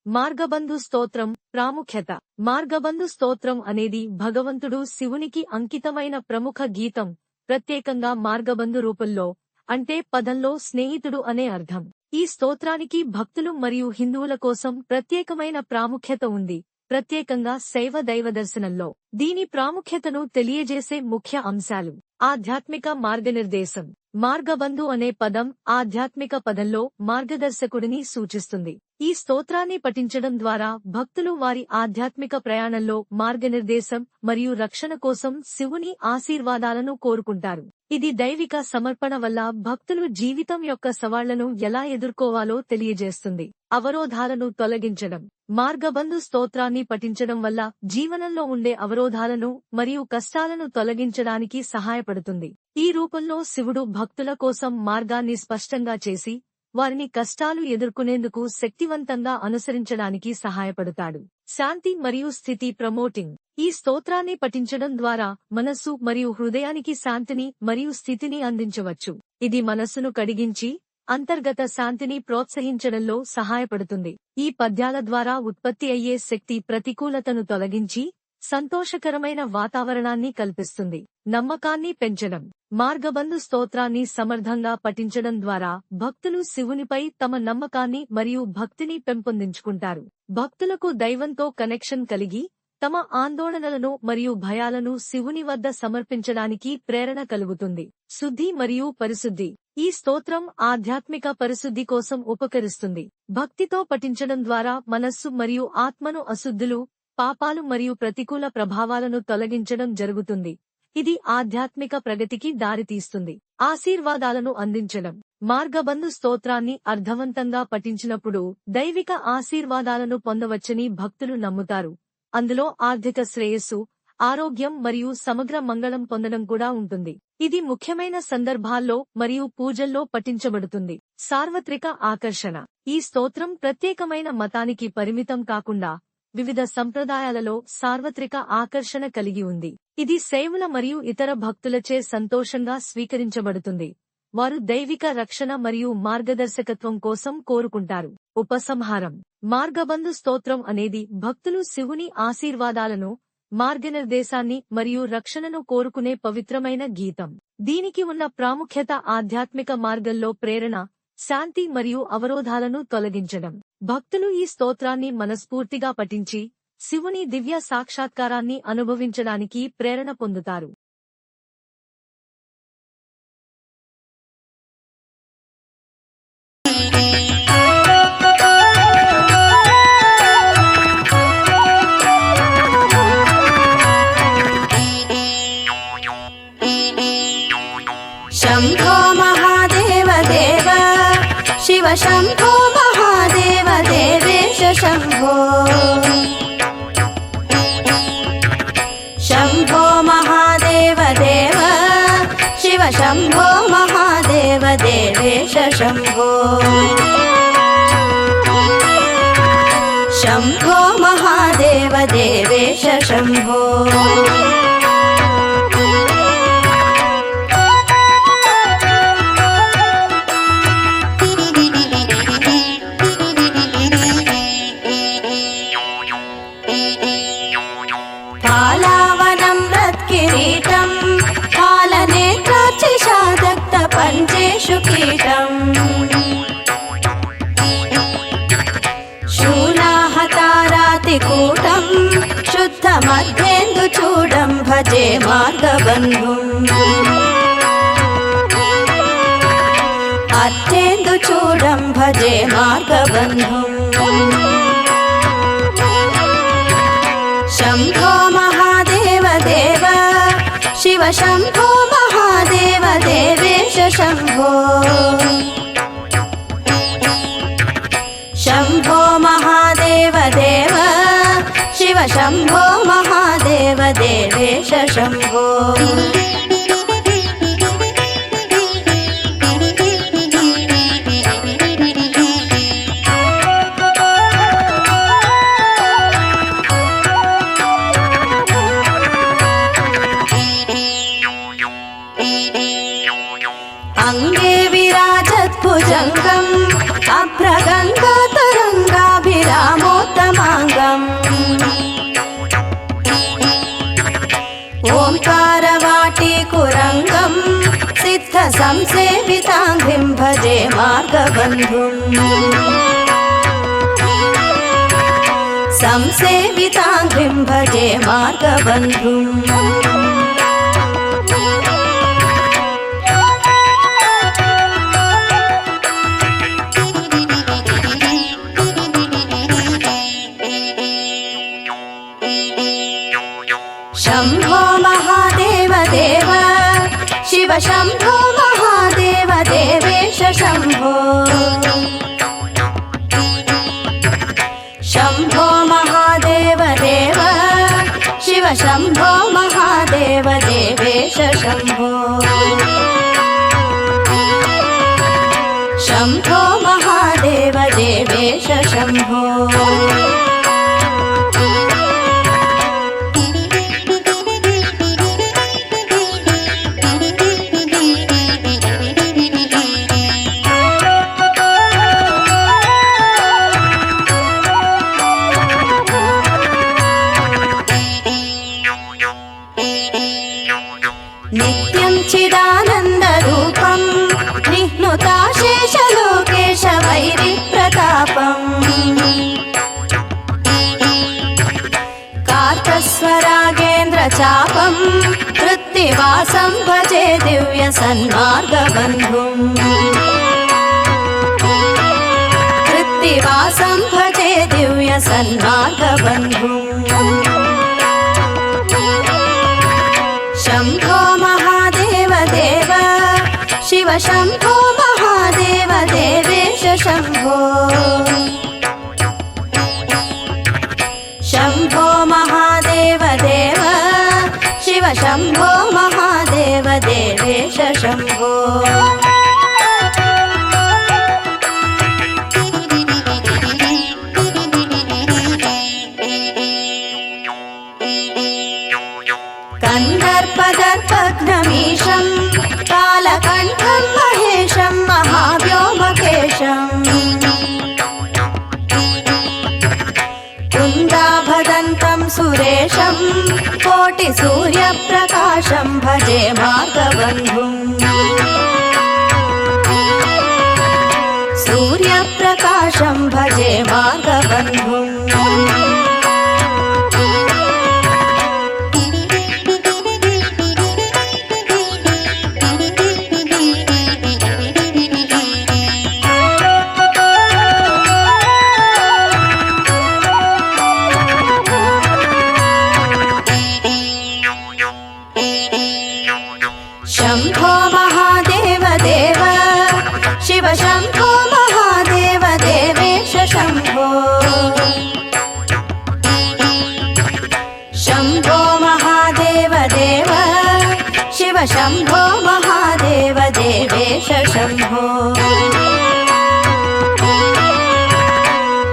మార్గబంధు స్తోత్రం ప్రాముఖ్యత. మార్గబంధు స్తోత్రం అనేది భగవంతుడు శివునికి అంకితమైన ప్రముఖ గీతం, ప్రత్యేకంగా మార్గబంధు రూపంలో, అంటే పదంలో స్నేహితుడు అనే అర్థం. ఈ స్తోత్రానికి భక్తులు మరియు హిందువుల కోసం ప్రత్యేకమైన ప్రాముఖ్యత ఉంది, ప్రత్యేకంగా శైవ దైవ దర్శనంలో. దీని ప్రాముఖ్యతను తెలియజేసే ముఖ్య అంశాలు: ఆధ్యాత్మిక మార్గనిర్దేశం. మార్గబంధు అనే పదం ఆధ్యాత్మిక పదంలో మార్గదర్శకుడిని సూచిస్తుంది. ఈ స్తోత్రాన్ని పఠించడం ద్వారా భక్తులు వారి ఆధ్యాత్మిక ప్రయాణంలో మార్గనిర్దేశం మరియు రక్షణ కోసం శివుని ఆశీర్వాదాలను కోరుకుంటారు. ఇది దైవిక సమర్పణ వల్ల భక్తులు జీవితం యొక్క సవాళ్లను ఎలా ఎదుర్కోవాలో తెలియజేస్తుంది. అవరోధాలను తొలగించడం. మార్గబంధు స్తోత్రాన్ని పఠించడం వల్ల జీవనంలో ఉండే అవరోధాలను మరియు కష్టాలను తొలగించడానికి సహాయపడుతుంది. ఈ రూపంలో శివుడు భక్తుల కోసం మార్గాన్ని స్పష్టంగా చేసి, వారిని కష్టాలు ఎదుర్కొనేందుకు శక్తివంతంగా అనుసరించడానికి సహాయపడతాడు. శాంతి మరియు స్థితి ప్రమోటింగ్. ఈ స్తోత్రాన్ని పఠించడం ద్వారా మనస్సు మరియు హృదయానికి శాంతిని మరియు స్థితిని అందించవచ్చు. ఇది మనస్సును కడిగించి, అంతర్గత శాంతిని ప్రోత్సహించడంలో సహాయపడుతుంది. ఈ పద్యాల ద్వారా ఉత్పత్తి అయ్యే శక్తి ప్రతికూలతను తొలగించి, సంతోషకరమైన వాతావరణాన్ని కల్పిస్తుంది. నమ్మకాన్ని పెంచడం. మార్గబంధు స్తోత్రాన్ని సమర్థంగా పఠించడం ద్వారా భక్తులు శివునిపై తమ నమ్మకాన్ని మరియు భక్తిని పెంపొందించుకుంటారు. భక్తులకు దైవంతో కనెక్షన్ కలిగి, తమ ఆందోళనలను మరియు భయాలను శివుని వద్ద సమర్పించడానికి ప్రేరణ కలుగుతుంది. శుద్ధి మరియు పరిశుద్ధి. ఈ స్తోత్రం ఆధ్యాత్మిక పరిశుద్ధి కోసం ఉపకరిస్తుంది. భక్తితో పఠించడం ద్వారా మనస్సు మరియు ఆత్మను అశుద్ధులు, పాపాలు మరియు ప్రతికూల ప్రభావాలను తొలగించడం జరుగుతుంది. ఇది ఆధ్యాత్మిక ప్రగతికి దారితీస్తుంది. ఆశీర్వాదాలను అందించడం. మార్గబంధు స్తోత్రాన్ని అర్థవంతంగా పఠించినప్పుడు దైవిక ఆశీర్వాదాలను పొందవచ్చని భక్తులు నమ్ముతారు. అందులో ఆర్థిక శ్రేయస్సు, ఆరోగ్యం మరియు సమగ్ర మంగళం పొందడం కూడా ఉంటుంది. ఇది ముఖ్యమైన సందర్భాల్లో మరియు పూజల్లో పఠించబడుతుంది. సార్వత్రిక ఆకర్షణ. ఈ స్తోత్రం ప్రత్యేకమైన మతానికి పరిమితం కాకుండా వివిధ సంప్రదాయాలలో సార్వత్రిక ఆకర్షణ కలిగి ఉంది. ఇది శైవుల మరియు ఇతర భక్తులచే సంతోషంగా స్వీకరించబడుతుంది. వారు దైవిక రక్షణ మరియు మార్గదర్శకత్వం కోసం కోరుకుంటారు. ఉపసంహారం. మార్గబంధు స్తోత్రం అనేది భక్తులు శివుని ఆశీర్వాదాలను, మార్గనిర్దేశాన్ని మరియు రక్షణను కోరుకునే పవిత్రమైన గీతం. దీనికి ఉన్న ప్రాముఖ్యత ఆధ్యాత్మిక మార్గంలో ప్రేరణ, శాంతి మరియు అవరోధాలను తొలగించడం. భక్తులు ఈ స్తోత్రాన్ని మనస్ఫూర్తిగా పఠించి, శివుని దివ్య సాక్షాత్కారాన్ని అనుభవించడానికి ప్రేరణ పొందుతారు. शंभो महादेव देव शिव शंभो महादेव देवेश शंभो शंभो महादेव देव शिव शंभो महादेव देवेश शंभो शंभो महादेव देवेश शंभो पंचेषु कीटम् शूलाहतारातिकूटम् शुद्धमध्येन्दुचूडम् भजे मार्गबन्धुम् अत्येन्दुचूडम् भजे मार्गबन्धुम् शंभो महादेव देव शिव शंभो महादेव देवेश शंभो शंभो महादेव देव शिव शंभो महादेव देवेश शंभो अंगे विराजत् भुजंगम् अभ्रगंगा तरंगाभिरामो संसेविताङ्घ्रिं भजे मार्गबन्धुम् संसेविताङ्घ्रिं भजे मार्गबन्धुम् शम्भो महादेव देव शिव शम्भो महादेव देवेश शम्भो शम्भो महादेव देव शिव शम्भो महादेव देवेश शम्भो शम्भो महादेव देवेश शम्भो नित्यं चिदानन्दरूपं निह्नुताशेषलोकेश वैरिप्रतापम् कार्तस्वरागेन्द्रचापं कृत्तिवासं भजे दिव्यसन्मार्गबन्धुम् कृत्तिवासं भजे दिव्यसन्मार्गबन्धुम् शम्भो महादेव देव शिव शम्भो महादेव देवेश शम्भो शम्भो महादेव देव शिव शम्भो महादेव देवेश शम्भो कन्दर्पदर्पघ्नमीशं कालकण्ठं महेशं महाव्योमकेशम् कुन्दाभदन्तं सुरेशं कोटिसूर्यप्रकाशं भजे मार्गबन्धुम् सूर्यप्रकाशं भजे मार्गबन्धुम् शम्भो महादेव देव शिव शम्भो महादेव देवेश शम्भो शम्भो महादेव देव शिव शम्भो महादेव देवेश शम्भो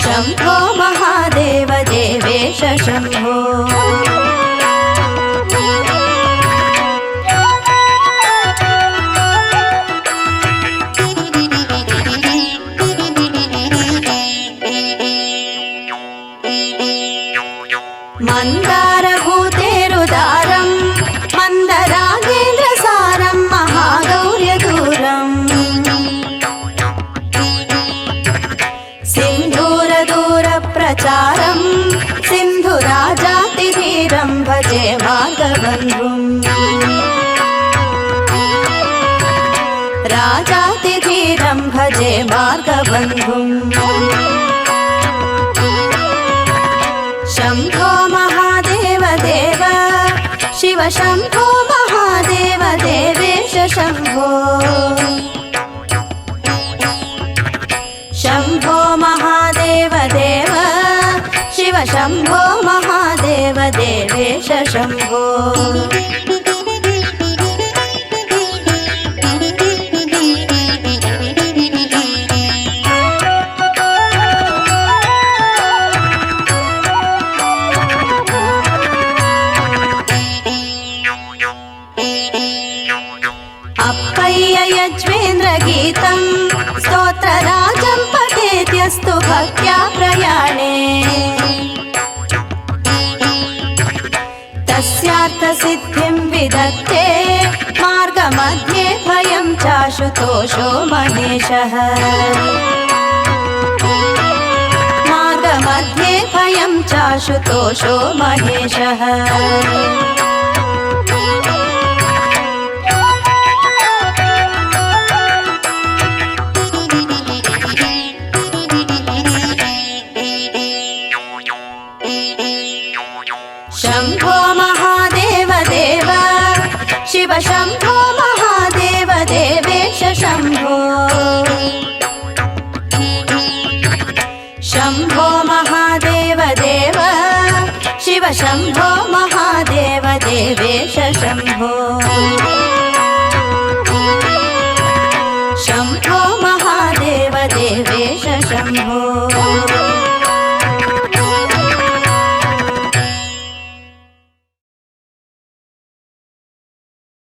शम्भो महादेव देवेश शम्भो मन्दारभूतेरुदारं मन्दरागेन्द्रसारं महागौर्यदूरम् सिन्धूरदूरप्रचारं सिन्धुराजातिधीरं भजे मार्गबन्धुम् राजातिधीरं भजे मार्गबन्धुम् शम्भो महादेव देव शिव शम्भो महादेव देवेश शम्भो शम्भो महादेव देव शिव शम्भो महादेव देवेश शम्भो यज्वेन्द्रगीतं स्तोत्रराजं पठेद्यस्तु भक्त्या प्रयाणे तस्यार्थसिद्धिं विदत्ते मार्गमध्ये भयं च चाशुतोषो महेशः मार्गमध्ये भयं चाशुतोषो महेशः शम्भो महादेव देव शिव शम्भो महादेव देवेश शम्भो शम्भो महादेव देव शिव शम्भो महादेव देवेश शम्भो